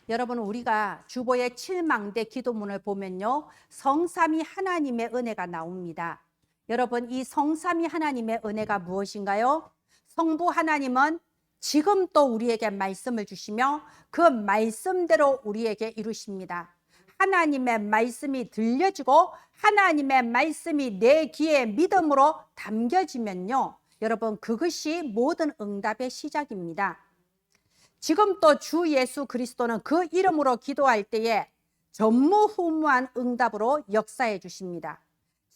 여러분, 우리가 주보의 칠망대 기도문을 보면요, 성삼위 하나님의 은혜가 나옵니다. 여러분, 이 성삼위 하나님의 은혜가 무엇인가요? 성부 하나님은 지금 또 우리에게 말씀을 주시며 그 말씀대로 우리에게 이루십니다. 하나님의 말씀이 들려지고 하나님의 말씀이 내 귀에 믿음으로 담겨지면요, 여러분, 그것이 모든 응답의 시작입니다. 지금 또 주 예수 그리스도는 그 이름으로 기도할 때에 전무후무한 응답으로 역사해 주십니다.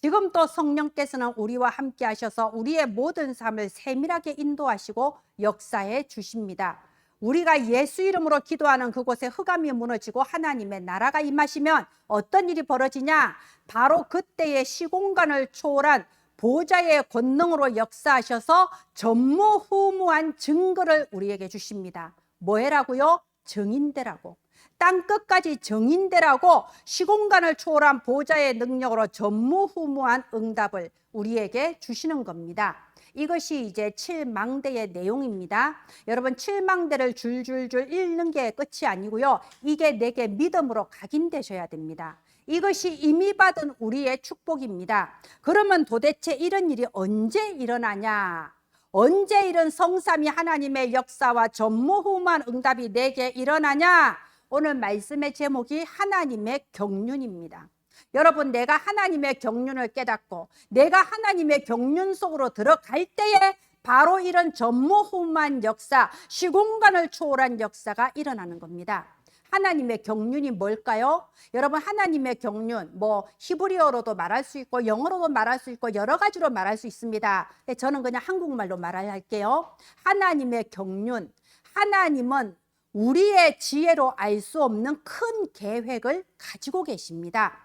지금 또 성령께서는 우리와 함께 하셔서 우리의 모든 삶을 세밀하게 인도하시고 역사해 주십니다. 우리가 예수 이름으로 기도하는 그곳에 흑암이 무너지고 하나님의 나라가 임하시면 어떤 일이 벌어지냐? 바로 그때의 시공간을 초월한 보좌의 권능으로 역사하셔서 전무후무한 증거를 우리에게 주십니다. 뭐해라고요? 정인되라고. 땅끝까지 정인되라고 시공간을 초월한 보좌의 능력으로 전무후무한 응답을 우리에게 주시는 겁니다. 이것이 이제 칠망대의 내용입니다. 여러분, 칠망대를 줄줄줄 읽는 게 끝이 아니고요, 이게 내게 믿음으로 각인되셔야 됩니다. 이것이 이미 받은 우리의 축복입니다. 그러면 도대체 이런 일이 언제 일어나냐? 언제 이런 성삼위 하나님의 역사와 전무후무한 응답이 내게 일어나냐? 오늘 말씀의 제목이 하나님의 경륜입니다. 여러분, 내가 하나님의 경륜을 깨닫고 내가 하나님의 경륜 속으로 들어갈 때에 바로 이런 전무후무한 역사, 시공간을 초월한 역사가 일어나는 겁니다. 하나님의 경륜이 뭘까요? 여러분, 하나님의 경륜, 히브리어로도 말할 수 있고 영어로도 말할 수 있고 여러 가지로 말할 수 있습니다. 저는 그냥 한국말로 말할게요. 하나님의 경륜, 하나님은 우리의 지혜로 알 수 없는 큰 계획을 가지고 계십니다.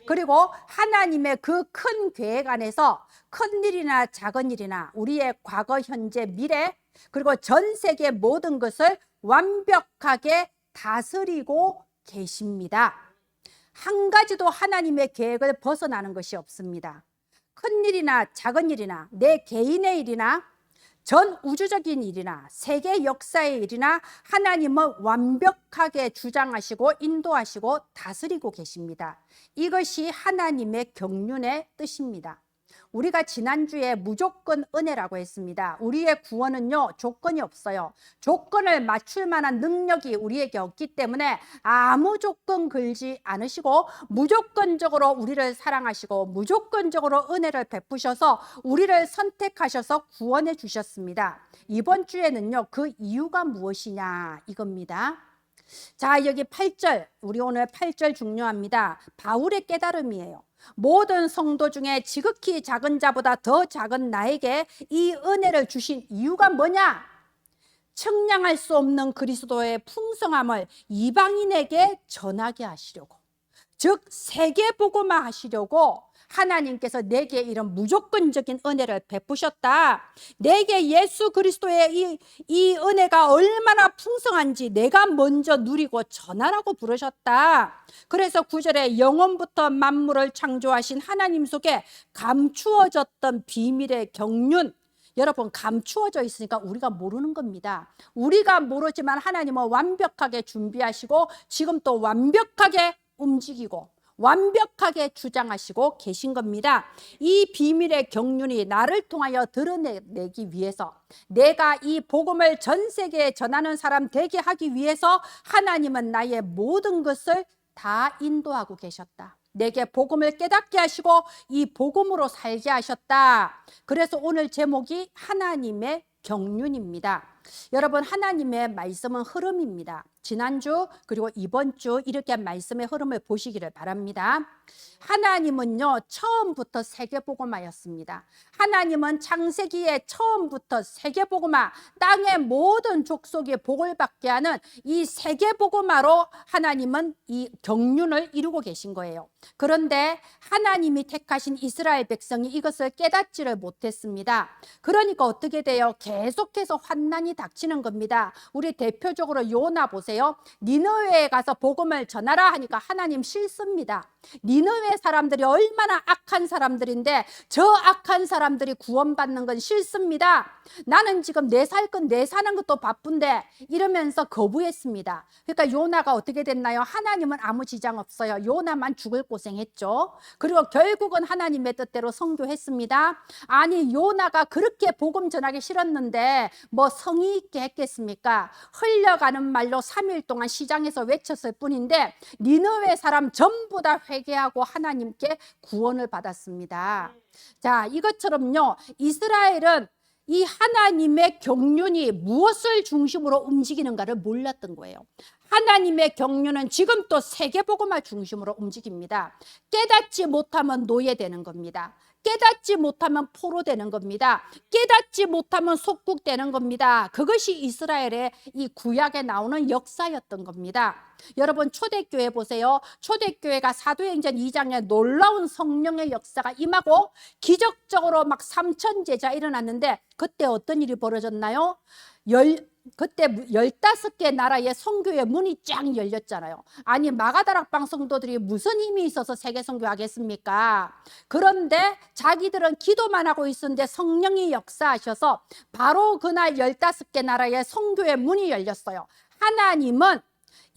그리고 하나님의 그 큰 계획 안에서 큰 일이나 작은 일이나 우리의 과거, 현재, 미래, 그리고 전 세계 모든 것을 완벽하게 다스리고 계십니다. 한 가지도 하나님의 계획을 벗어나는 것이 없습니다. 큰 일이나 작은 일이나 내 개인의 일이나 전 우주적인 일이나 세계 역사의 일이나 하나님은 완벽하게 주장하시고 인도하시고 다스리고 계십니다. 이것이 하나님의 경륜의 뜻입니다. 우리가 지난주에 무조건 은혜라고 했습니다. 우리의 구원은요, 조건이 없어요. 조건을 맞출 만한 능력이 우리에게 없기 때문에 아무 조건 걸지 않으시고 무조건적으로 우리를 사랑하시고 무조건적으로 은혜를 베푸셔서 우리를 선택하셔서 구원해 주셨습니다. 이번 주에는요, 그 이유가 무엇이냐 이겁니다. 자, 여기 8절, 우리 오늘 8절 중요합니다. 바울의 깨달음이에요. 모든 성도 중에 지극히 작은 자보다 더 작은 나에게 이 은혜를 주신 이유가 뭐냐? 측량할 수 없는 그리스도의 풍성함을 이방인에게 전하게 하시려고, 즉 세계복음화 하시려고 하나님께서 내게 이런 무조건적인 은혜를 베푸셨다. 내게 예수 그리스도의 이 은혜가 얼마나 풍성한지 내가 먼저 누리고 전하라고 부르셨다. 그래서 9절에 영원부터 만물을 창조하신 하나님 속에 감추어졌던 비밀의 경륜, 여러분, 감추어져 있으니까 우리가 모르는 겁니다. 우리가 모르지만 하나님은 완벽하게 준비하시고 지금 또 완벽하게 움직이고 완벽하게 주장하시고 계신 겁니다. 이 비밀의 경륜이 나를 통하여 드러내기 위해서, 내가 이 복음을 전 세계에 전하는 사람 되게 하기 위해서 하나님은 나의 모든 것을 다 인도하고 계셨다. 내게 복음을 깨닫게 하시고 이 복음으로 살게 하셨다. 그래서 오늘 제목이 하나님의 경륜입니다. 여러분, 하나님의 말씀은 흐름입니다. 지난주 그리고 이번 주 이렇게 말씀의 흐름을 보시기를 바랍니다. 하나님은요, 처음부터 세계복음화였습니다. 하나님은 창세기에 처음부터 세계복음화, 땅의 모든 족속이 복을 받게 하는 이 세계복음화로 하나님은 이 경륜을 이루고 계신 거예요. 그런데 하나님이 택하신 이스라엘 백성이 이것을 깨닫지를 못했습니다. 그러니까 어떻게 돼요? 계속해서 환난이 닥치는 겁니다. 우리 대표적으로 요나 보세요. 니느웨에 가서 복음을 전하라 하니까 하나님 싫습니다. 니느웨 사람들이 얼마나 악한 사람들인데 저 악한 사람들이 구원받는 건 싫습니다. 나는 지금 내 살 건 내 사는 것도 바쁜데 이러면서 거부했습니다. 그러니까 요나가 어떻게 됐나요? 하나님은 아무 지장 없어요. 요나만 죽을 고생했죠. 그리고 결국은 하나님의 뜻대로 선교했습니다. 아니 요나가 그렇게 복음 전하기 싫었는데 뭐 성의 있게 했겠습니까? 흘려가는 말로 3일 동안 시장에서 외쳤을 뿐인데 니느웨 사람 전부 다 회개하고 하나님께 구원을 받았습니다. 자, 이것처럼요, 이스라엘은 이 하나님의 경륜이 무엇을 중심으로 움직이는가를 몰랐던 거예요. 하나님의 경륜은 지금 또 세계복음화 중심으로 움직입니다. 깨닫지 못하면 노예되는 겁니다. 깨닫지 못하면 포로되는 겁니다. 깨닫지 못하면 속국되는 겁니다. 그것이 이스라엘의 이 구약에 나오는 역사였던 겁니다. 여러분 초대교회 보세요. 초대교회가 사도행전 2장에 놀라운 성령의 역사가 임하고 기적적으로 막 3천 제자 일어났는데 그때 어떤 일이 벌어졌나요? 그때 15개 나라의 선교의 문이 쫙 열렸잖아요. 아니 마가다락방 성도들이 무슨 힘이 있어서 세계 선교하겠습니까? 그런데 자기들은 기도만 하고 있었는데 성령이 역사하셔서 바로 그날 15개 나라의 선교의 문이 열렸어요. 하나님은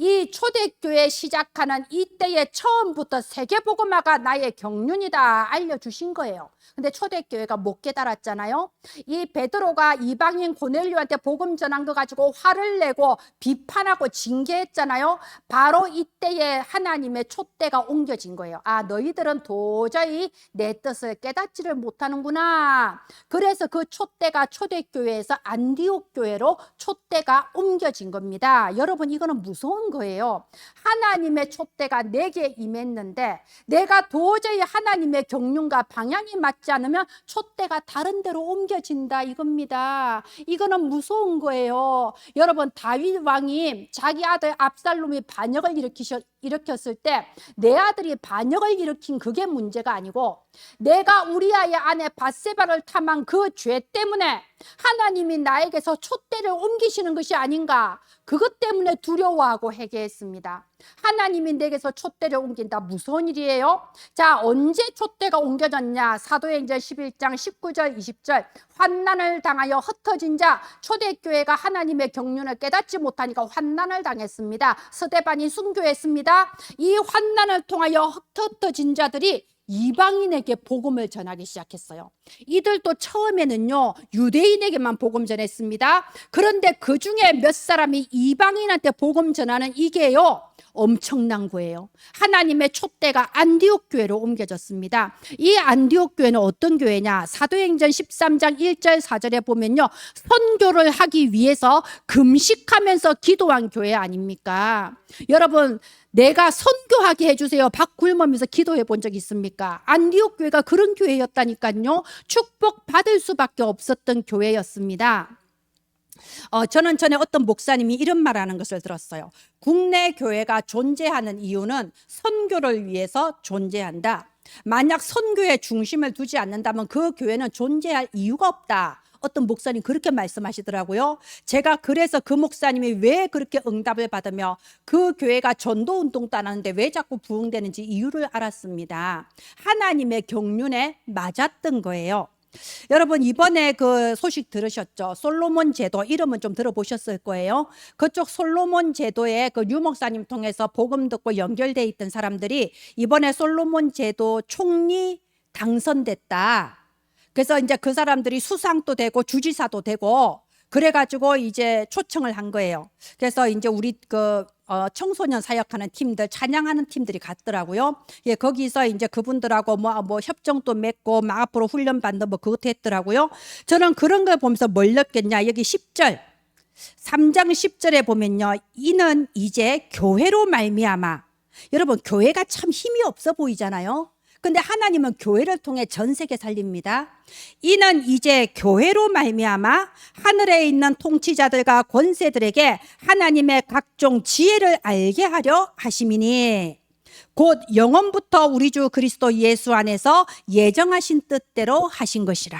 이 초대교회 시작하는 이때에 처음부터 세계복음화가 나의 경륜이다 알려주신 거예요. 근데 초대교회가 못 깨달았잖아요. 이 베드로가 이방인 고넬료한테 복음 전한 거 가지고 화를 내고 비판하고 징계했잖아요. 바로 이때에 하나님의 촛대가 옮겨진 거예요. 아, 너희들은 도저히 내 뜻을 깨닫지를 못하는구나. 그래서 그 촛대가 초대교회에서 안디옥 교회로 촛대가 옮겨진 겁니다. 여러분 이거는 무서운 거예요. 하나님의 촛대가 내게 임했는데 내가 도저히 하나님의 경륜과 방향이 맞지 않으면 촛대가 다른 데로 옮겨진다 이겁니다. 이거는 무서운 거예요. 여러분 다윗 왕이 자기 아들 압살롬이 반역을 일으켰을 때 내 아들이 반역을 일으킨 그게 문제가 아니고 내가 우리아의 아내 밧세바를 탐한 그 죄 때문에 하나님이 나에게서 촛대를 옮기시는 것이 아닌가, 그것 때문에 두려워하고 회개했습니다. 하나님이 내게서 촛대를 옮긴다, 무서운 일이에요. 자, 언제 촛대가 옮겨졌냐? 사도행전 11장 19절 20절 환난을 당하여 흩어진 자, 초대교회가 하나님의 경륜을 깨닫지 못하니까 환난을 당했습니다. 스데반이 순교했습니다. 이 환난을 통하여 흩어진 자들이 이방인에게 복음을 전하기 시작했어요. 이들도 처음에는요 유대인에게만 복음 전했습니다. 그런데 그 중에 몇 사람이 이방인한테 복음 전하는 이게요 엄청난 거예요. 하나님의 촛대가 안디옥 교회로 옮겨졌습니다. 이 안디옥 교회는 어떤 교회냐? 사도행전 13장 1절 4절에 보면요 선교를 하기 위해서 금식하면서 기도한 교회 아닙니까? 여러분 내가 선교하게 해주세요 박 굶으면서 기도해 본 적 있습니까? 안디옥 교회가 그런 교회였다니까요. 축복 받을 수밖에 없었던 교회였습니다. 저는 전에 어떤 목사님이 이런 말하는 것을 들었어요. 국내 교회가 존재하는 이유는 선교를 위해서 존재한다. 만약 선교에 중심을 두지 않는다면 그 교회는 존재할 이유가 없다. 어떤 목사님 그렇게 말씀하시더라고요. 제가 그래서 그 목사님이 왜 그렇게 응답을 받으며 그 교회가 전도운동도 안 하는데 왜 자꾸 부흥되는지 이유를 알았습니다. 하나님의 경륜에 맞았던 거예요. 여러분 이번에 그 소식 들으셨죠? 솔로몬 제도 이름은 좀 들어보셨을 거예요. 그쪽 솔로몬 제도에 그 류 목사님 통해서 복음 듣고 연결돼 있던 사람들이 이번에 솔로몬 제도 총리 당선됐다. 그래서 이제 그 사람들이 수상도 되고 주지사도 되고 그래가지고 이제 초청을 한 거예요. 그래서 이제 우리 청소년 사역하는 팀들, 찬양하는 팀들이 갔더라고요. 예, 거기서 이제 그분들하고 뭐 협정도 맺고 막 앞으로 훈련 받는 뭐 그것도 했더라고요. 저는 그런 걸 보면서 뭘 느꼈냐? 여기 10절, 3장 10절에 보면요, 이는 이제 교회로 말미암아. 여러분 교회가 참 힘이 없어 보이잖아요. 근데 하나님은 교회를 통해 전 세계 살립니다. 이는 이제 교회로 말미암아 하늘에 있는 통치자들과 권세들에게 하나님의 각종 지혜를 알게 하려 하심이니 곧 영원부터 우리 주 그리스도 예수 안에서 예정하신 뜻대로 하신 것이라.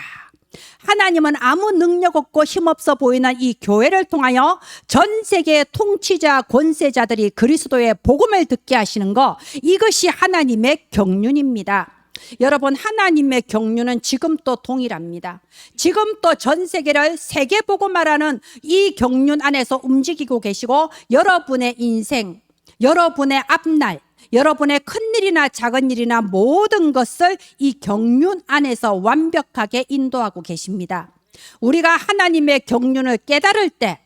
하나님은 아무 능력 없고 힘없어 보이는 이 교회를 통하여 전 세계 통치자 권세자들이 그리스도의 복음을 듣게 하시는 것, 이것이 하나님의 경륜입니다. 여러분, 하나님의 경륜은 지금도 동일합니다. 지금도 전 세계를 세계복음화라는 이 경륜 안에서 움직이고 계시고, 여러분의 인생, 여러분의 앞날, 여러분의 큰일이나 작은 일이나 모든 것을 이 경륜 안에서 완벽하게 인도하고 계십니다. 우리가 하나님의 경륜을 깨달을 때,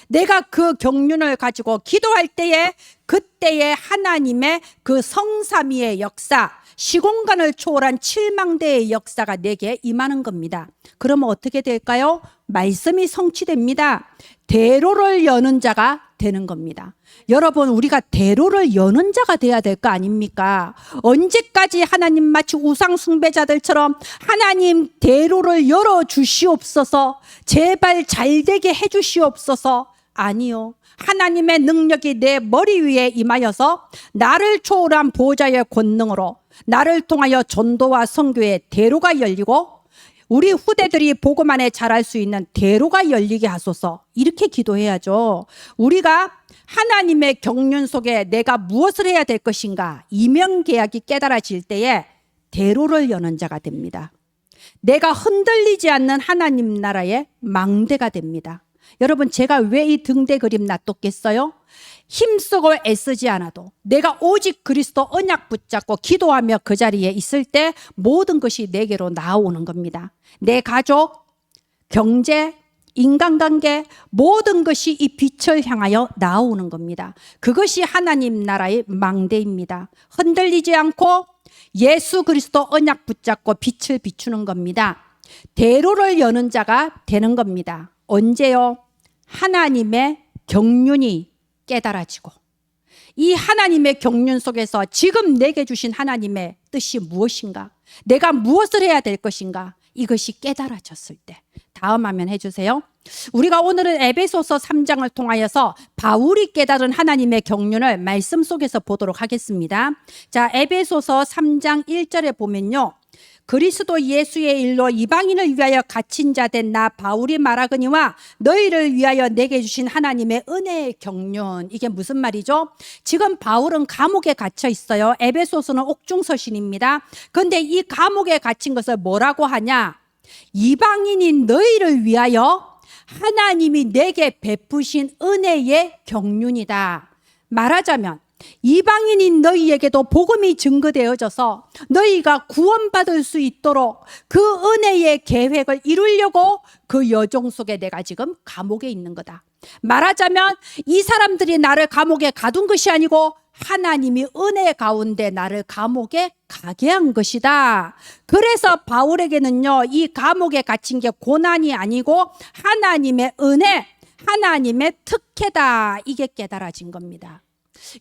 내가 그 경륜을 가지고 기도할 때에, 그때에 하나님의 그 성삼위의 역사, 시공간을 초월한 칠망대의 역사가 내게 임하는 겁니다. 그러면 어떻게 될까요? 말씀이 성취됩니다. 대로를 여는 자가 되는 겁니다. 여러분, 우리가 대로를 여는 자가 돼야 될 거 아닙니까? 언제까지 하나님 마치 우상 숭배자들처럼 하나님 대로를 열어 주시옵소서, 제발 잘되게 해 주시옵소서. 아니요, 하나님의 능력이 내 머리 위에 임하여서 나를 초월한 보좌의 권능으로 나를 통하여 전도와 선교의 대로가 열리고, 우리 후대들이 복음 안에 자랄 수 있는 대로가 열리게 하소서. 이렇게 기도해야죠. 우리가 하나님의 경륜 속에 내가 무엇을 해야 될 것인가, 이명계약이 깨달아질 때에 대로를 여는 자가 됩니다. 내가 흔들리지 않는 하나님 나라의 망대가 됩니다. 여러분, 제가 왜 이 등대 그림 놔뒀겠어요? 힘쓰고 애쓰지 않아도 내가 오직 그리스도 언약 붙잡고 기도하며 그 자리에 있을 때 모든 것이 내게로 나오는 겁니다. 내 가족, 경제, 인간관계, 모든 것이 이 빛을 향하여 나오는 겁니다. 그것이 하나님 나라의 망대입니다. 흔들리지 않고 예수 그리스도 언약 붙잡고 빛을 비추는 겁니다. 대로를 여는 자가 되는 겁니다. 언제요? 하나님의 경륜이 깨달아지고, 이 하나님의 경륜 속에서 지금 내게 주신 하나님의 뜻이 무엇인가, 내가 무엇을 해야 될 것인가, 이것이 깨달아졌을 때. 다음 화면 해주세요. 우리가 오늘은 에베소서 3장을 통하여서 바울이 깨달은 하나님의 경륜을 말씀 속에서 보도록 하겠습니다. 자, 에베소서 3장 1절에 보면요, 그리스도 예수의 일로 이방인을 위하여 갇힌 자 된 나 바울이 말하거니와 너희를 위하여 내게 주신 하나님의 은혜의 경륜. 이게 무슨 말이죠? 지금 바울은 감옥에 갇혀 있어요. 에베소서는 옥중서신입니다. 그런데 이 감옥에 갇힌 것을 뭐라고 하냐? 이방인인 너희를 위하여 하나님이 내게 베푸신 은혜의 경륜이다. 말하자면 이방인인 너희에게도 복음이 증거되어져서 너희가 구원받을 수 있도록 그 은혜의 계획을 이루려고 그 여정 속에 내가 지금 감옥에 있는 거다. 말하자면 이 사람들이 나를 감옥에 가둔 것이 아니고 하나님이 은혜 가운데 나를 감옥에 가게 한 것이다. 그래서 바울에게는요, 이 감옥에 갇힌 게 고난이 아니고 하나님의 은혜, 하나님의 특혜다. 이게 깨달아진 겁니다.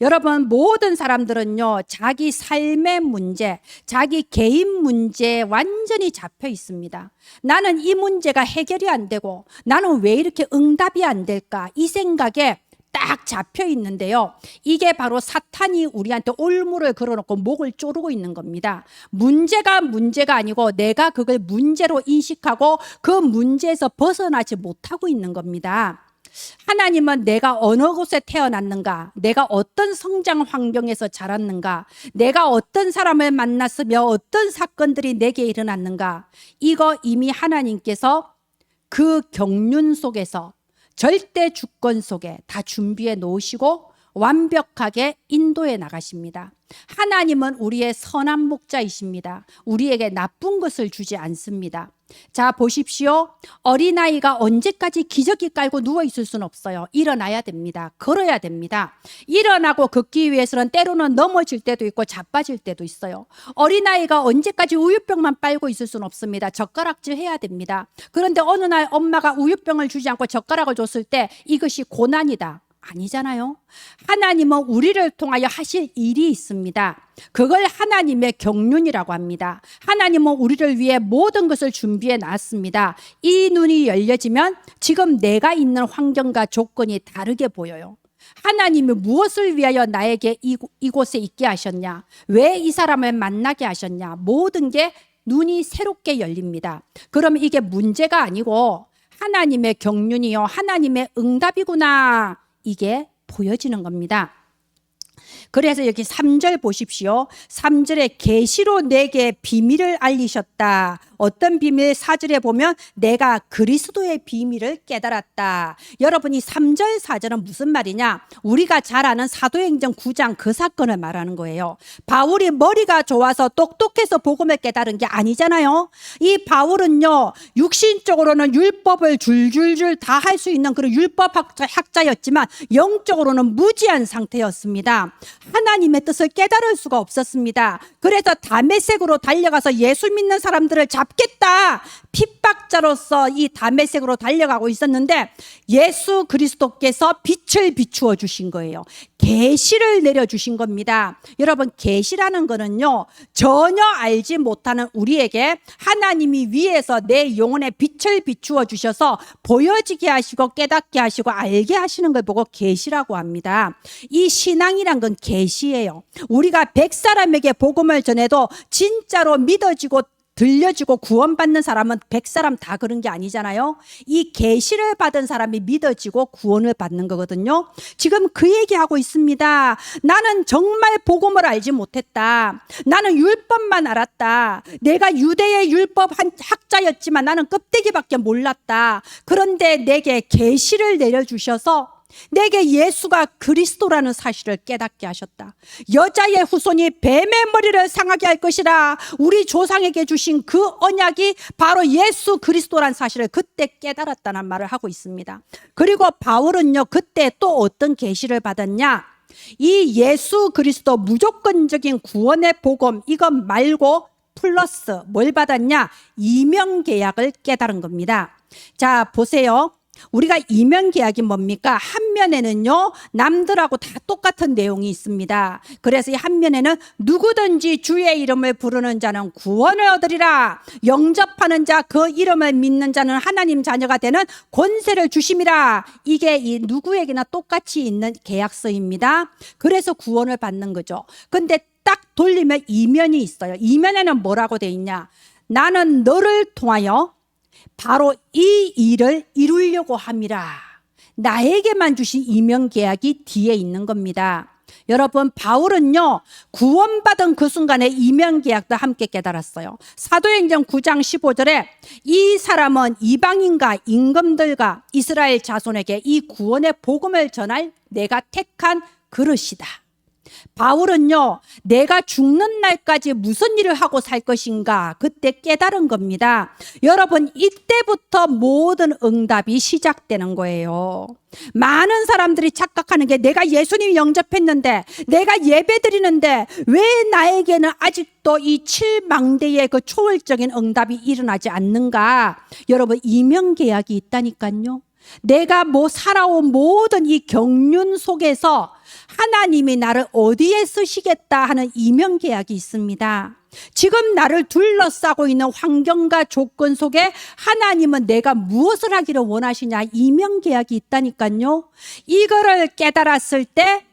여러분, 모든 사람들은요, 자기 삶의 문제, 자기 개인 문제에 완전히 잡혀 있습니다. 나는 이 문제가 해결이 안 되고 나는 왜 이렇게 응답이 안 될까, 이 생각에 딱 잡혀 있는데요, 이게 바로 사탄이 우리한테 올무를 걸어놓고 목을 조르고 있는 겁니다. 문제가 아니고 내가 그걸 문제로 인식하고 그 문제에서 벗어나지 못하고 있는 겁니다. 하나님은 내가 어느 곳에 태어났는가, 내가 어떤 성장 환경에서 자랐는가, 내가 어떤 사람을 만났으며 어떤 사건들이 내게 일어났는가, 이거 이미 하나님께서 그 경륜 속에서 절대 주권 속에 다 준비해 놓으시고 완벽하게 인도해 나가십니다. 하나님은 우리의 선한 목자이십니다. 우리에게 나쁜 것을 주지 않습니다. 자, 보십시오. 어린아이가 언제까지 기저귀 깔고 누워있을 수는 없어요. 일어나야 됩니다. 걸어야 됩니다. 일어나고 걷기 위해서는 때로는 넘어질 때도 있고 자빠질 때도 있어요. 어린아이가 언제까지 우유병만 빨고 있을 수는 없습니다. 젓가락질 해야 됩니다. 그런데 어느 날 엄마가 우유병을 주지 않고 젓가락을 줬을 때 이것이 고난이다. 아니잖아요. 하나님은 우리를 통하여 하실 일이 있습니다. 그걸 하나님의 경륜이라고 합니다. 하나님은 우리를 위해 모든 것을 준비해 놨습니다. 이 눈이 열려지면 지금 내가 있는 환경과 조건이 다르게 보여요. 하나님이 무엇을 위하여 나에게 이곳에 있게 하셨냐, 왜 이 사람을 만나게 하셨냐, 모든 게 눈이 새롭게 열립니다. 그러면 이게 문제가 아니고 하나님의 경륜이요, 하나님의 응답이구나, 이게 보여지는 겁니다. 그래서 여기 3절 보십시오. 3절에 계시로 내게 비밀을 알리셨다. 어떤 비밀? 4절에 보면 내가 그리스도의 비밀을 깨달았다. 여러분이 3절 4절은 무슨 말이냐? 우리가 잘 아는 사도행전 9장 그 사건을 말하는 거예요. 바울이 머리가 좋아서 똑똑해서 복음을 깨달은 게 아니잖아요. 이 바울은요, 육신적으로는 율법을 줄줄줄 다 할 수 있는 그런 율법 학자였지만 영적으로는 무지한 상태였습니다. 하나님의 뜻을 깨달을 수가 없었습니다. 그래서 다메섹으로 달려가서 예수 믿는 사람들을 잡겠다, 핍박자로서 이 다메섹으로 달려가고 있었는데 예수 그리스도께서 빛을 비추어 주신 거예요. 계시를 내려주신 겁니다. 여러분, 계시라는 거는요, 전혀 알지 못하는 우리에게 하나님이 위에서 내 영혼에 빛을 비추어 주셔서 보여지게 하시고 깨닫게 하시고 알게 하시는 걸 보고 계시라고 합니다. 이 신앙이란 건 계시예요. 우리가 100사람에게 복음을 전해도 진짜로 믿어지고 들려지고 구원받는 사람은 100사람 다 그런 게 아니잖아요. 이 계시를 받은 사람이 믿어지고 구원을 받는 거거든요. 지금 그 얘기하고 있습니다. 나는 정말 복음을 알지 못했다. 나는 율법만 알았다. 내가 유대의 율법 학자였지만 나는 껍데기밖에 몰랐다. 그런데 내게 계시를 내려주셔서 내게 예수가 그리스도라는 사실을 깨닫게 하셨다. 여자의 후손이 뱀의 머리를 상하게 할 것이라. 우리 조상에게 주신 그 언약이 바로 예수 그리스도라는 사실을 그때 깨달았다는 말을 하고 있습니다. 그리고 바울은요, 그때 또 어떤 계시를 받았냐? 이 예수 그리스도 무조건적인 구원의 복음, 이것 말고 플러스 뭘 받았냐? 이명계약을 깨달은 겁니다. 자, 보세요. 우리가 이명계약이 뭡니까? 한 면에는요, 남들하고 다 똑같은 내용이 있습니다. 그래서 이 한 면에는 누구든지 주의 이름을 부르는 자는 구원을 얻으리라. 영접하는 자, 그 이름을 믿는 자는 하나님 자녀가 되는 권세를 주심이라. 이게 이 누구에게나 똑같이 있는 계약서입니다. 그래서 구원을 받는 거죠. 근데 딱 돌리면 이면이 있어요. 이면에는 뭐라고 돼 있냐? 나는 너를 통하여 바로 이 일을 이루려고 함이라. 나에게만 주신 이명계약이 뒤에 있는 겁니다. 여러분, 바울은요, 구원받은 그 순간에 이명계약도 함께 깨달았어요. 사도행전 9장 15절에 이 사람은 이방인과 임금들과 이스라엘 자손에게 이 구원의 복음을 전할 내가 택한 그릇이다. 바울은요, 내가 죽는 날까지 무슨 일을 하고 살 것인가 그때 깨달은 겁니다. 여러분, 이때부터 모든 응답이 시작되는 거예요. 많은 사람들이 착각하는 게 내가 예수님 영접했는데, 내가 예배드리는데 왜 나에게는 아직도 이 7망대의 그 초월적인 응답이 일어나지 않는가? 여러분, 이명계약이 있다니까요. 내가 살아온 모든 이 경륜 속에서 하나님이 나를 어디에 쓰시겠다 하는 이명계약이 있습니다. 지금 나를 둘러싸고 있는 환경과 조건 속에 하나님은 내가 무엇을 하기를 원하시냐, 이명계약이 있다니까요. 이거를 깨달았을 때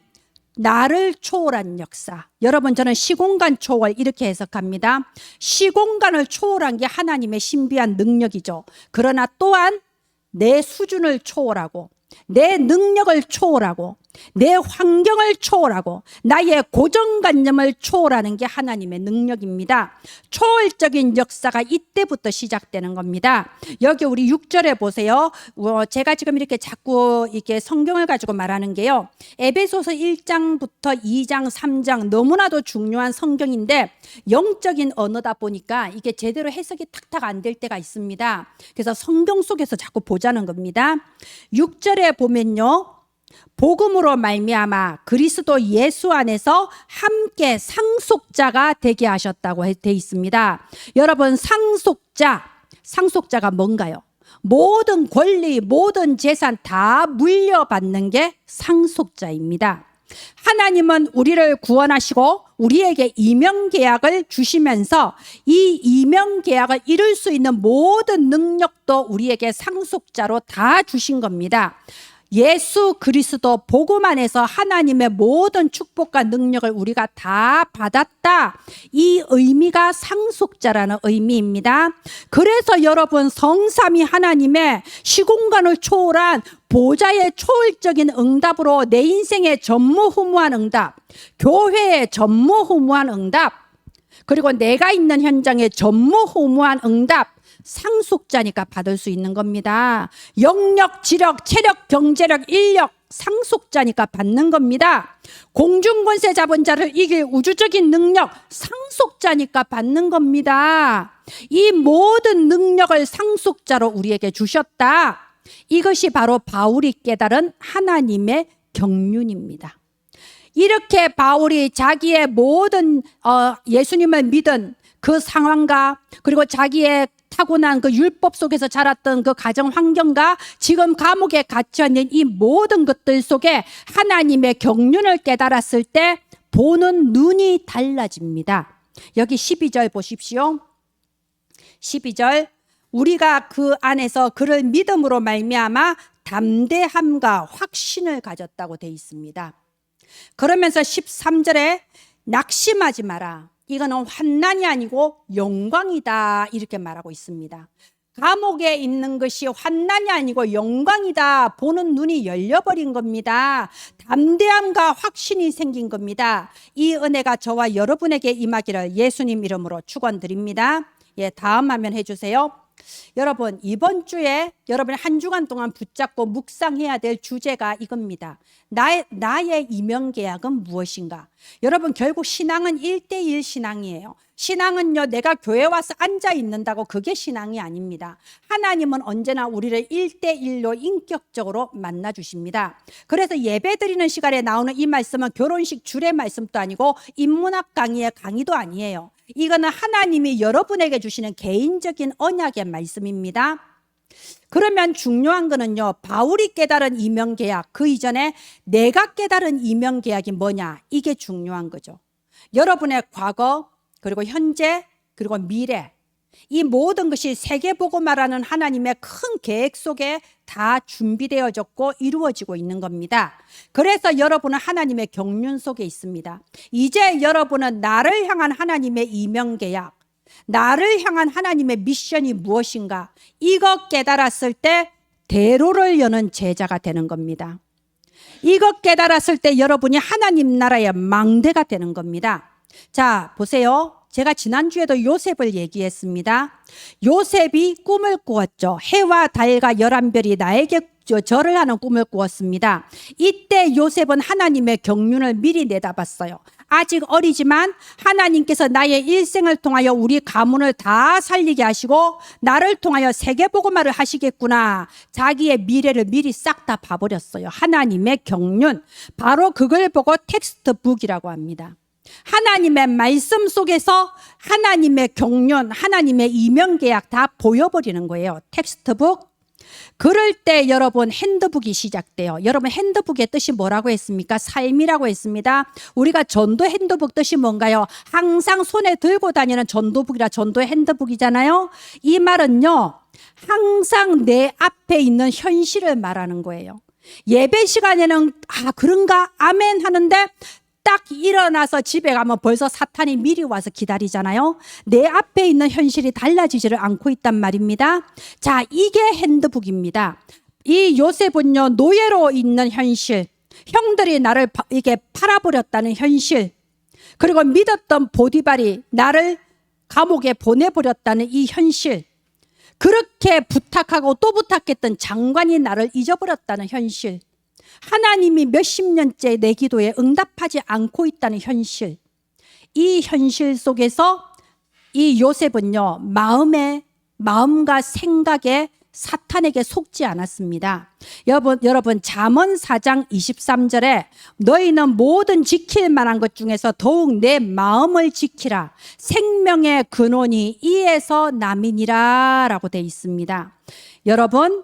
나를 초월한 역사. 여러분, 저는 시공간 초월 이렇게 해석합니다. 시공간을 초월한 게 하나님의 신비한 능력이죠. 그러나 또한 내 수준을 초월하고 내 능력을 초월하고 내 환경을 초월하고 나의 고정관념을 초월하는 게 하나님의 능력입니다. 초월적인 역사가 이때부터 시작되는 겁니다. 여기 우리 6절에 보세요. 제가 지금 이렇게 자꾸 이렇게 성경을 가지고 말하는 게요, 에베소서 1장부터 2장 3장 너무나도 중요한 성경인데 영적인 언어다 보니까 이게 제대로 해석이 탁탁 안 될 때가 있습니다. 그래서 성경 속에서 자꾸 보자는 겁니다. 6절에 보면요, 복음으로 말미암아 그리스도 예수 안에서 함께 상속자가 되게 하셨다고 돼 있습니다. 여러분, 상속자가 뭔가요? 모든 권리, 모든 재산 다 물려받는 게 상속자입니다. 하나님은 우리를 구원하시고 우리에게 이명계약을 주시면서 이 이명계약을 이룰 수 있는 모든 능력도 우리에게 상속자로 다 주신 겁니다. 예수 그리스도 복음 안에서 하나님의 모든 축복과 능력을 우리가 다 받았다. 이 의미가 상속자라는 의미입니다. 그래서 여러분, 성삼위 하나님의 시공간을 초월한 보좌의 초월적인 응답으로 내 인생의 전무후무한 응답, 교회의 전무후무한 응답, 그리고 내가 있는 현장의 전무후무한 응답, 상속자니까 받을 수 있는 겁니다. 영력, 지력, 체력, 경제력, 인력, 상속자니까 받는 겁니다. 공중권세 잡은 자를 이길 우주적인 능력, 상속자니까 받는 겁니다. 이 모든 능력을 상속자로 우리에게 주셨다. 이것이 바로 바울이 깨달은 하나님의 경륜입니다. 이렇게 바울이 자기의 모든 예수님을 믿은 그 상황과, 그리고 자기의 타고난 그 율법 속에서 자랐던 그 가정 환경과 지금 감옥에 갇혀 있는 이 모든 것들 속에 하나님의 경륜을 깨달았을 때 보는 눈이 달라집니다. 여기 12절 보십시오. 12절, 우리가 그 안에서 그를 믿음으로 말미암아 담대함과 확신을 가졌다고 되어 있습니다. 그러면서 13절에 낙심하지 마라. 이거는 환난이 아니고 영광이다. 이렇게 말하고 있습니다. 감옥에 있는 것이 환난이 아니고 영광이다. 보는 눈이 열려버린 겁니다. 담대함과 확신이 생긴 겁니다. 이 은혜가 저와 여러분에게 임하기를 예수님 이름으로 축원드립니다. 예, 다음 화면 해주세요. 여러분, 이번 주에 여러분이 한 주간 동안 붙잡고 묵상해야 될 주제가 이겁니다. 나의 이명계약은 무엇인가? 여러분, 결국 신앙은 1대1 신앙이에요. 신앙은요, 내가 교회 와서 앉아 있는다고 그게 신앙이 아닙니다. 하나님은 언제나 우리를 1대1로 인격적으로 만나 주십니다. 그래서 예배 드리는 시간에 나오는 이 말씀은 결혼식 주례 말씀도 아니고 인문학 강의의 강의도 아니에요. 이거는 하나님이 여러분에게 주시는 개인적인 언약의 말씀입니다. 그러면 중요한 거는요, 바울이 깨달은 이명계약, 그 이전에 내가 깨달은 이명계약이 뭐냐, 이게 중요한 거죠. 여러분의 과거, 그리고 현재, 그리고 미래, 이 모든 것이 세계복음화라는 하나님의 큰 계획 속에 다 준비되어졌고 이루어지고 있는 겁니다. 그래서 여러분은 하나님의 경륜 속에 있습니다. 이제 여러분은 나를 향한 하나님의 이명계약, 나를 향한 하나님의 미션이 무엇인가, 이것 깨달았을 때 대로를 여는 제자가 되는 겁니다. 이것 깨달았을 때 여러분이 하나님 나라의 망대가 되는 겁니다. 자, 보세요. 제가 지난주에도 요셉을 얘기했습니다. 요셉이 꿈을 꾸었죠. 해와 달과 11별이 나에게 절을 하는 꿈을 꾸었습니다. 이때 요셉은 하나님의 경륜을 미리 내다봤어요. 아직 어리지만 하나님께서 나의 일생을 통하여 우리 가문을 다 살리게 하시고 나를 통하여 세계복음화를 하시겠구나. 자기의 미래를 미리 싹 다 봐버렸어요. 하나님의 경륜, 바로 그걸 보고 텍스트북이라고 합니다. 하나님의 말씀 속에서 하나님의 경륜, 하나님의 이명계약 다 보여버리는 거예요. 텍스트북. 그럴 때 여러분 핸드북이 시작돼요. 여러분 핸드북의 뜻이 뭐라고 했습니까? 삶이라고 했습니다. 우리가 전도 핸드북 뜻이 뭔가요? 항상 손에 들고 다니는 전도북이라 전도의 핸드북이잖아요. 이 말은요, 항상 내 앞에 있는 현실을 말하는 거예요. 예배 시간에는 그런가? 아멘 하는데 딱 일어나서 집에 가면 벌써 사탄이 미리 와서 기다리잖아요. 내 앞에 있는 현실이 달라지지를 않고 있단 말입니다. 자, 이게 핸드북입니다. 이 요셉은요, 노예로 있는 현실, 형들이 나를 이게 팔아버렸다는 현실, 그리고 믿었던 보디발이 나를 감옥에 보내버렸다는 이 현실, 그렇게 부탁하고 또 부탁했던 장관이 나를 잊어버렸다는 현실, 하나님이 몇십 년째 내 기도에 응답하지 않고 있다는 현실, 이 현실 속에서 이 요셉은요, 마음과 생각에 사탄에게 속지 않았습니다. 여러분 잠언 4장 23절에 너희는 모든 지킬 만한 것 중에서 더욱 내 마음을 지키라. 생명의 근원이 이에서 남이니라 라고 되어 있습니다. 여러분,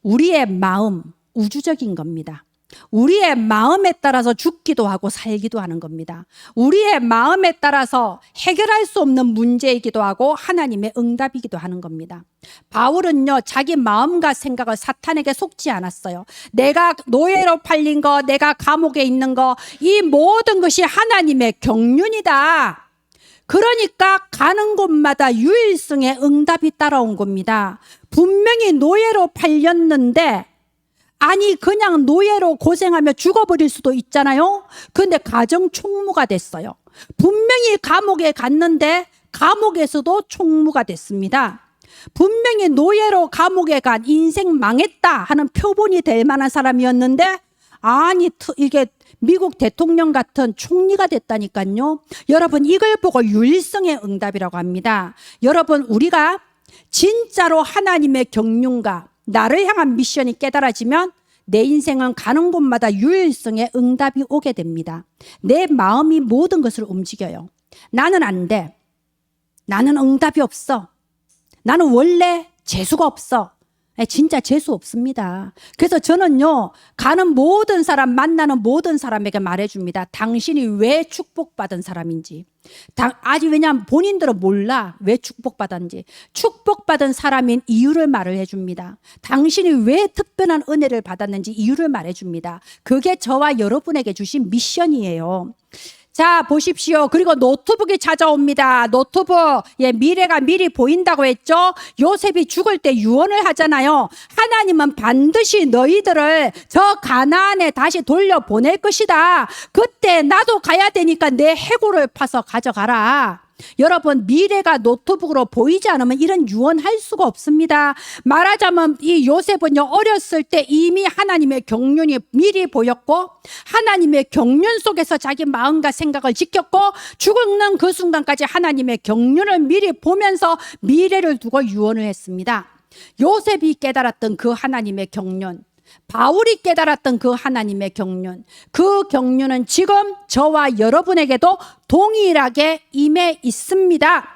우리의 마음 우주적인 겁니다. 우리의 마음에 따라서 죽기도 하고 살기도 하는 겁니다. 우리의 마음에 따라서 해결할 수 없는 문제이기도 하고 하나님의 응답이기도 하는 겁니다. 바울은요, 자기 마음과 생각을 사탄에게 속지 않았어요. 내가 노예로 팔린 거, 내가 감옥에 있는 거, 이 모든 것이 하나님의 경륜이다. 그러니까 가는 곳마다 유일성의 응답이 따라온 겁니다. 분명히 노예로 팔렸는데, 아니 그냥 노예로 고생하며 죽어버릴 수도 있잖아요. 근데 가정 총무가 됐어요. 분명히 감옥에 갔는데 감옥에서도 총무가 됐습니다. 분명히 노예로 감옥에 간 인생 망했다 하는 표본이 될 만한 사람이었는데, 아니 이게 미국 대통령 같은 총리가 됐다니까요. 여러분, 이걸 보고 유일성의 응답이라고 합니다. 여러분, 우리가 진짜로 하나님의 경륜과 나를 향한 미션이 깨달아지면 내 인생은 가는 곳마다 유일성의 응답이 오게 됩니다. 내 마음이 모든 것을 움직여요. 나는 안 돼. 나는 응답이 없어. 나는 원래 재수가 없어. 진짜 재수 없습니다. 그래서 저는요, 가는 모든 사람, 만나는 모든 사람에게 말해줍니다. 당신이 왜 축복받은 사람인지. 아직 왜냐하면 본인들은 몰라. 왜 축복받았는지. 축복받은 사람인 이유를 말을 해줍니다. 당신이 왜 특별한 은혜를 받았는지 이유를 말해줍니다. 그게 저와 여러분에게 주신 미션이에요. 자, 보십시오. 그리고 노트북이 찾아옵니다. 노트북. 예, 미래가 미리 보인다고 했죠. 요셉이 죽을 때 유언을 하잖아요. 하나님은 반드시 너희들을 저 가나안에 다시 돌려보낼 것이다. 그때 나도 가야 되니까 내 해골을 파서 가져가라. 여러분, 미래가 노트북으로 보이지 않으면 이런 유언할 수가 없습니다. 말하자면 이 요셉은요, 어렸을 때 이미 하나님의 경륜이 미리 보였고 하나님의 경륜 속에서 자기 마음과 생각을 지켰고 죽는 그 순간까지 하나님의 경륜을 미리 보면서 미래를 두고 유언을 했습니다. 요셉이 깨달았던 그 하나님의 경륜, 바울이 깨달았던 그 하나님의 경륜, 그 경륜은 지금 저와 여러분에게도 동일하게 임해 있습니다.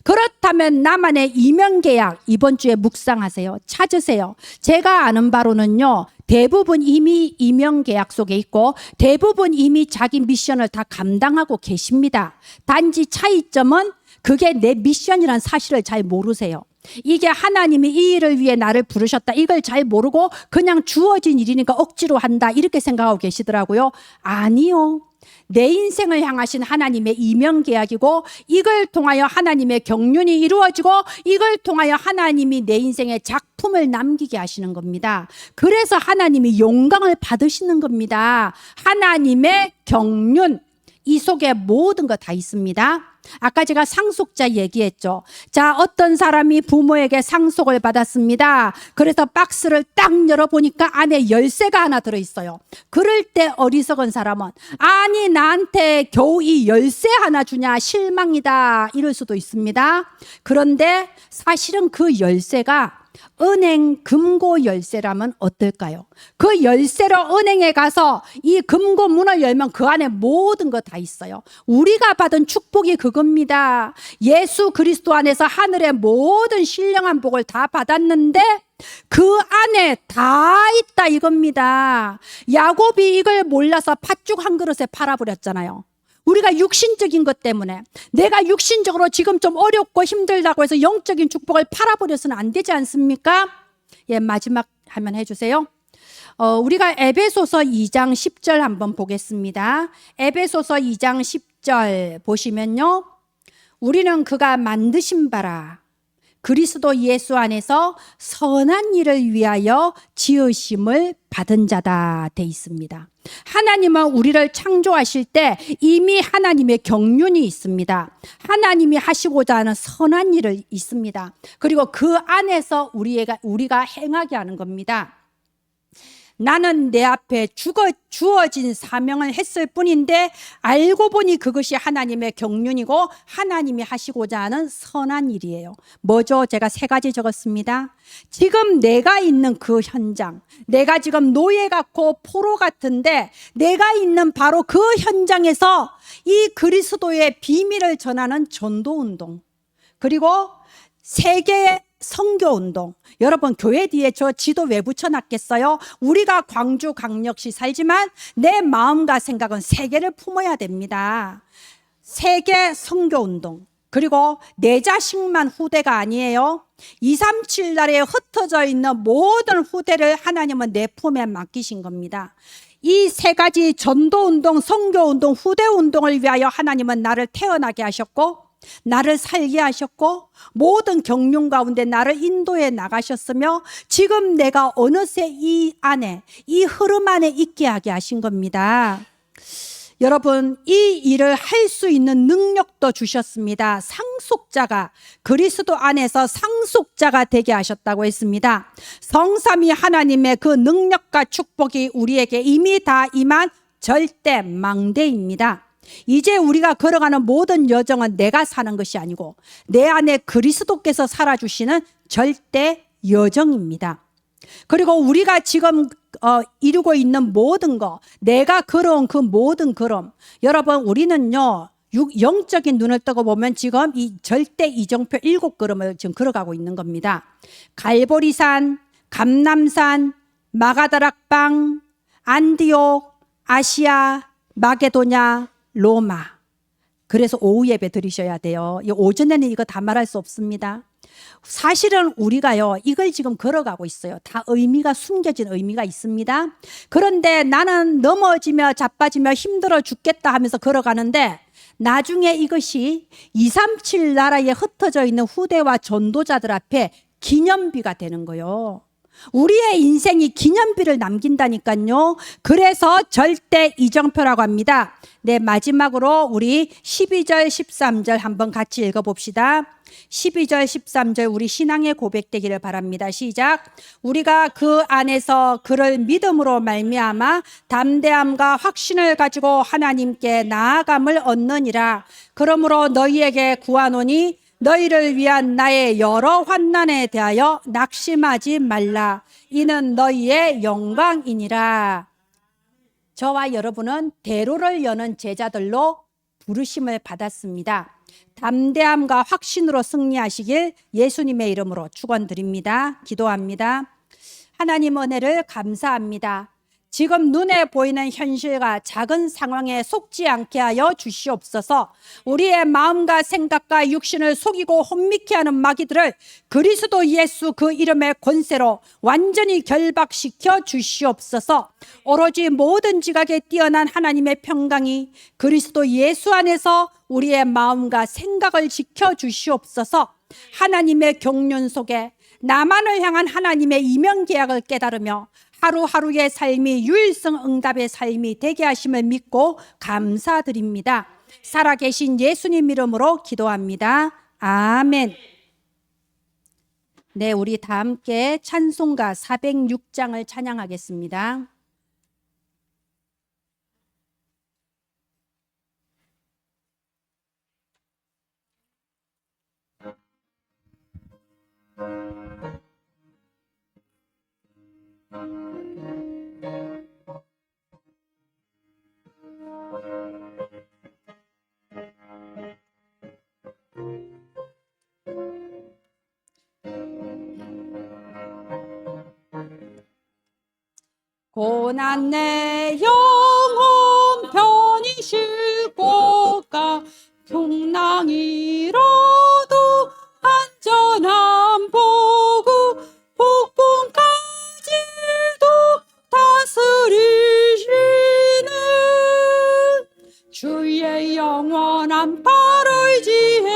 그렇다면 나만의 이면계약 이번 주에 묵상하세요. 찾으세요. 제가 아는 바로는요, 대부분 이미 이면계약 속에 있고 대부분 이미 자기 미션을 다 감당하고 계십니다. 단지 차이점은 그게 내 미션이란 사실을 잘 모르세요. 이게 하나님이 이 일을 위해 나를 부르셨다, 이걸 잘 모르고 그냥 주어진 일이니까 억지로 한다, 이렇게 생각하고 계시더라고요. 아니요. 내 인생을 향하신 하나님의 이면계약이고 이걸 통하여 하나님의 경륜이 이루어지고 이걸 통하여 하나님이 내 인생에 작품을 남기게 하시는 겁니다. 그래서 하나님이 영광을 받으시는 겁니다. 하나님의 경륜, 이 속에 모든 거 다 있습니다. 아까 제가 상속자 얘기했죠. 자, 어떤 사람이 부모에게 상속을 받았습니다. 그래서 박스를 딱 열어보니까 안에 열쇠가 하나 들어있어요. 그럴 때 어리석은 사람은 아니 나한테 겨우 이 열쇠 하나 주냐, 실망이다, 이럴 수도 있습니다. 그런데 사실은 그 열쇠가 은행 금고 열쇠라면 어떨까요? 그 열쇠로 은행에 가서 이 금고 문을 열면 그 안에 모든 거 다 있어요. 우리가 받은 축복이 그겁니다. 예수 그리스도 안에서 하늘의 모든 신령한 복을 다 받았는데 그 안에 다 있다 이겁니다. 야곱이 이걸 몰라서 팥죽 한 그릇에 팔아버렸잖아요. 우리가 육신적인 것 때문에 내가 육신적으로 지금 좀 어렵고 힘들다고 해서 영적인 축복을 팔아버려서는 안 되지 않습니까? 예, 마지막 화면 해주세요. 우리가 에베소서 2장 10절 한번 보겠습니다. 에베소서 2장 10절 보시면요, 우리는 그가 만드신 바라 그리스도 예수 안에서 선한 일을 위하여 지으심을 받은 자다 돼 있습니다. 하나님은 우리를 창조하실 때 이미 하나님의 경륜이 있습니다. 하나님이 하시고자 하는 선한 일을 있습니다. 그리고 그 안에서 우리가 행하게 하는 겁니다. 나는 내 앞에 주어진 사명을 했을 뿐인데 알고 보니 그것이 하나님의 경륜이고 하나님이 하시고자 하는 선한 일이에요. 뭐죠? 제가 3가지 적었습니다. 지금 내가 있는 그 현장, 내가 지금 노예 같고 포로 같은데 내가 있는 바로 그 현장에서 이 그리스도의 비밀을 전하는 전도운동, 그리고 세계에 선교운동. 여러분, 교회 뒤에 저 지도 왜 붙여놨겠어요? 우리가 광주광역시 살지만 내 마음과 생각은 세계를 품어야 됩니다. 세계 선교운동. 그리고 내 자식만 후대가 아니에요. 237 나라에 흩어져 있는 모든 후대를 하나님은 내 품에 맡기신 겁니다. 이 세 가지 전도운동, 선교운동, 후대운동을 위하여 하나님은 나를 태어나게 하셨고 나를 살게 하셨고 모든 경륜 가운데 나를 인도해 나가셨으며 지금 내가 어느새 이 안에, 이 흐름 안에 있게 하게 하신 겁니다. 여러분, 이 일을 할 수 있는 능력도 주셨습니다. 상속자가, 그리스도 안에서 상속자가 되게 하셨다고 했습니다. 성삼위 하나님의 그 능력과 축복이 우리에게 이미 다 임한 절대 망대입니다. 이제 우리가 걸어가는 모든 여정은 내가 사는 것이 아니고 내 안에 그리스도께서 살아주시는 절대 여정입니다. 그리고 우리가 지금 이루고 있는 모든 거, 내가 걸어온 그 모든 걸음, 여러분, 우리는요 영적인 눈을 뜨고 보면 지금 이 절대 이정표 7걸음을 지금 걸어가고 있는 겁니다. 갈보리산, 감남산, 마가다락방, 안디옥, 아시아, 마게도냐, 로마. 그래서 오후 예배 드리셔야 돼요. 오전에는 이거 다 말할 수 없습니다. 사실은 우리가요 이걸 지금 걸어가고 있어요. 다 의미가, 숨겨진 의미가 있습니다. 그런데 나는 넘어지며 자빠지며 힘들어 죽겠다 하면서 걸어가는데 나중에 이것이 237 나라에 흩어져 있는 후대와 전도자들 앞에 기념비가 되는 거예요. 우리의 인생이 기념비를 남긴다니까요. 그래서 절대 이정표라고 합니다. 네, 마지막으로 우리 12절 13절 한번 같이 읽어봅시다. 12절 13절 우리 신앙의 고백되기를 바랍니다. 시작. 우리가 그 안에서 그를 믿음으로 말미암아 담대함과 확신을 가지고 하나님께 나아감을 얻느니라. 그러므로 너희에게 구하노니 너희를 위한 나의 여러 환난에 대하여 낙심하지 말라. 이는 너희의 영광이니라. 저와 여러분은 대로를 여는 제자들로 부르심을 받았습니다. 담대함과 확신으로 승리하시길 예수님의 이름으로 축원드립니다. 기도합니다. 하나님 은혜를 감사합니다. 지금 눈에 보이는 현실과 작은 상황에 속지 않게 하여 주시옵소서. 우리의 마음과 생각과 육신을 속이고 혼미케 하는 마귀들을 그리스도 예수 그 이름의 권세로 완전히 결박시켜 주시옵소서. 오로지 모든 지각에 뛰어난 하나님의 평강이 그리스도 예수 안에서 우리의 마음과 생각을 지켜 주시옵소서. 하나님의 경륜 속에 나만을 향한 하나님의 이명 계약을 깨달으며 하루하루의 삶이 유일성 응답의 삶이 되게 하심을 믿고 감사드립니다. 살아계신 예수님 이름으로 기도합니다. 아멘. 네, 우리 다 함께 찬송가 406장을 찬양하겠습니다. 고난 내 영혼 편히 쉴 곳가 풍랑이로도 안전한 보고 폭풍까지도 다스리시는 주의 영원한 팔 의지해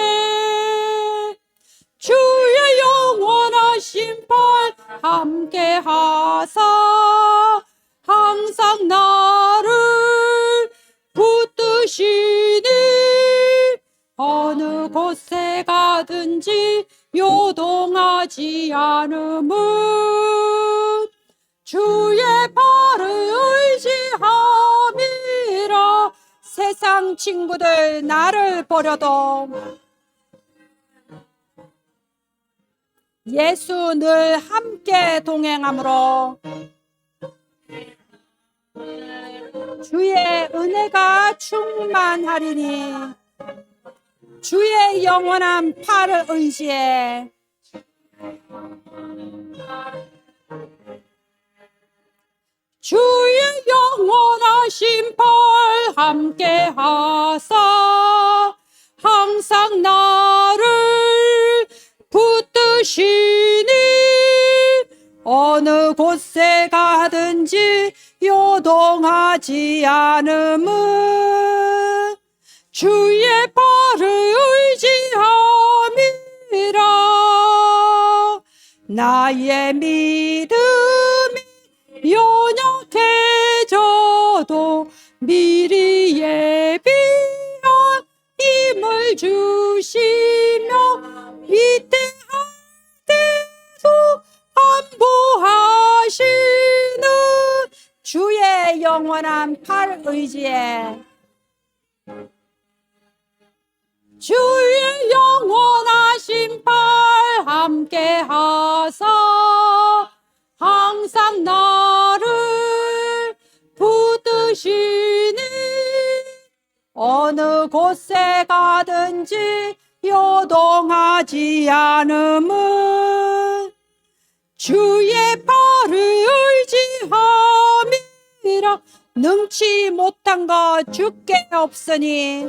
주의 영원한 심판 함께 하사 항상 나를 붙드시니 어느 곳에 가든지 요동하지 않음은 주의 발을 의지함이라. 세상 친구들 나를 버려도 예수 늘 함께 동행함으로 주의 은혜가 충만하리니 주의 영원한 팔을 의지해 붙드신 팔 함께 하사 항상 나를 붙드시니 어느 곳에 가든지 요동하지 않음은 주의 팔을 의지함이라. 나의 믿음이 연약해져도 미리 예비한 힘을 주시며 위대한 때도 안보하시는 주의 영원한 팔 의지에 주의 영원하신 팔 함께 하사 항상 나를 붙드시니 어느 곳에 가든지 요동하지 않음은 주의 팔을 의지함이라. 능치 못한 것 주께 없으니